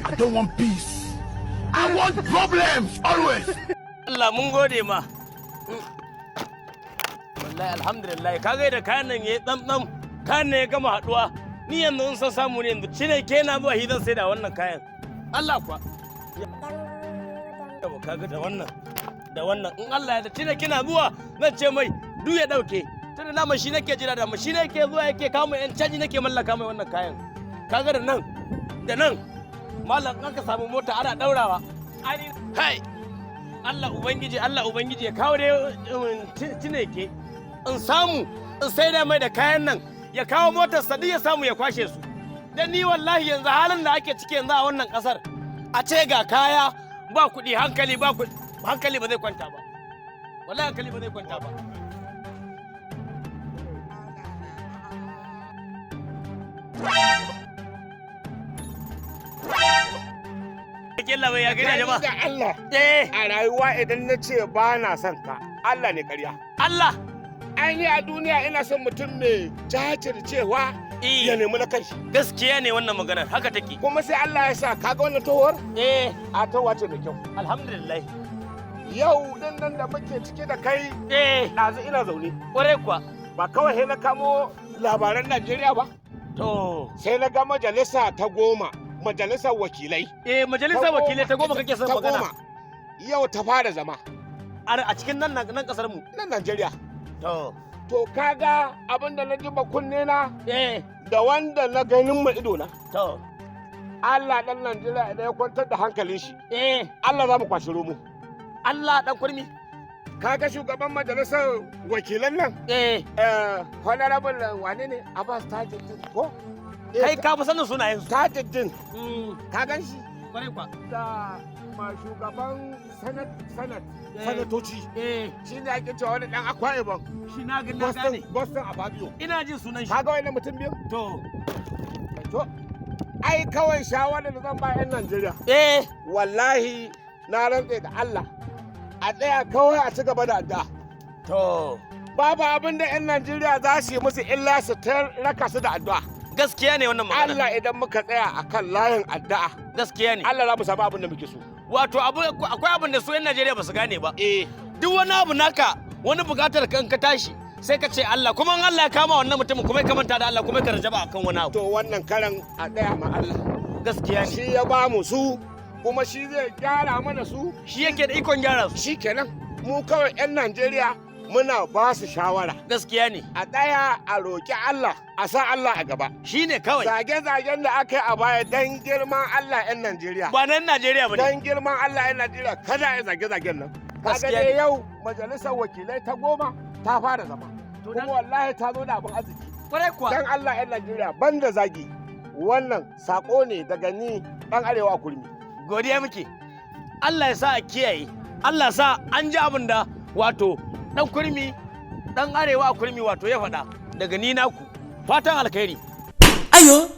I don't want peace. I want problems always. Allah mun gode ma. Wallahi alhamdulillah kaga da kayan nan yayi dam kayan ne ya gama haduwa. Ni yanzu in san samu ne yanzu cine ke na zuwa hidan sai da wannan kayan. Allah kuwa. Yau kaga da wannan in Allah ya da cine kina zuwa zan ce mai duk ya dauke. Tunda na shi nake jira da shi nake zuwa yake kawo mai yan caji nake mallaka mai wannan kayan. Kaga da nan mallan an ka samu mota ana daurawa. Hai Allah ubangiji ya kawo dai cine ke in samu in sai da mai da kayan nan ya kawo motar sadi ya samu ya kwashe su. Dan ni wallahi yanzu halin da ake ciki yanzu a wannan kasar a ce ga kaya ba kuɗi hankali ba zai kwanta ba. Wallahi hankali ba zai kwanta ba. Killa bai ya gida jama'a. Da Allah. A rayuwa idan na ce ba na son ka, Allah ne ƙarya. Allah. Ai a duniya ina son mutum mai jajircewa ya nemi na kanshi. Gaskiya ne wannan maganar haka take. Kuma sai Allah ya sa kaga wannan towar? A towa ce mai kyau. Alhamdulillah. Yau din nan da muke cike da kai. Ɗazu ina zaune. Ƙwarai kuwa. Ba kawai sai na kamo labaran Najeriya ba. To. Sai na ga majalisa ta 10. Majalisar wakilai. Majalisar wakilai ta 10 kake son magana. Yau ta fara zama. A cikin nan kasar mu. Nan Najeriya. To kaga abin da na ji ba kunne na. Da wanda na ganin ma ido na. To. Allah dan Najeriya idan ya kwantar da hankalin shi. Allah za mu kwashi romo. Allah dan kurmi. Kaga shugaban majalisar wakilan nan. Honorable wane ne? Abbas Tajuddin ko? Kai ka fi sanin sunayen su. Tajuddin. Ka gan shi? Kwarai kwa. Da ma shugaban sanatoci. Shi ne ake cewa wani dan Akwa Ibom. Shi na gane. Boston Ababio. Ina jin sunan shi. Kaga wani mutum biyu? To. Ai kawai shawarar da zan ba 'yan Najeriya. Wallahi na rantse da Allah. A tsaya kawai a ci gaba da addu'a. To. Babu abin da 'yan Najeriya za su yi musu illa su raka su da addu'a. Gaskiya ne wannan magana. Allah idan muka tsaya akan layin addu'a. Gaskiya ne. Allah za mu samu abin da muke so. Wato akwai abin da su 'yan Najeriya ba su gane ba. Duk wani abu naka wani bukatar ka in ka tashi sai ka ce Allah kuma in Allah ya kama wannan mutumin kuma ka manta da Allah kuma ka rajaba akan wani abu. To wannan karan a tsaya ma Allah. Gaskiya ne. Shi ya ba mu su kuma shi zai gyara mana su. Shi yake da ikon gyara su. Shi kenan mu kawai 'yan Najeriya muna ba su shawara. Gaskiya ne. A tsaya a roƙi Allah, a sa Allah a gaba. Shi ne kawai. Zage-zagen da aka yi a baya don girman Allah 'yan Najeriya. Ba nan Najeriya ba ne. Don girman Allah 'yan Najeriya kada a yi zage-zagen nan. Kaga dai yau majalisar wakilai ta 10 ta fara zama. Kuma wallahi ta zo da abin arziki. Kwarai kuwa. Dan Allah 'yan Najeriya banda zagi. Wannan sako ne daga ni dan Arewa Kurmi. Godiya muke. Allah ya sa a kiyaye. Allah ya sa an ji abin da wato dan kurmi dan Arewa Kurmi wato ya faɗa daga ni naku fatan alkhairi. Ayo.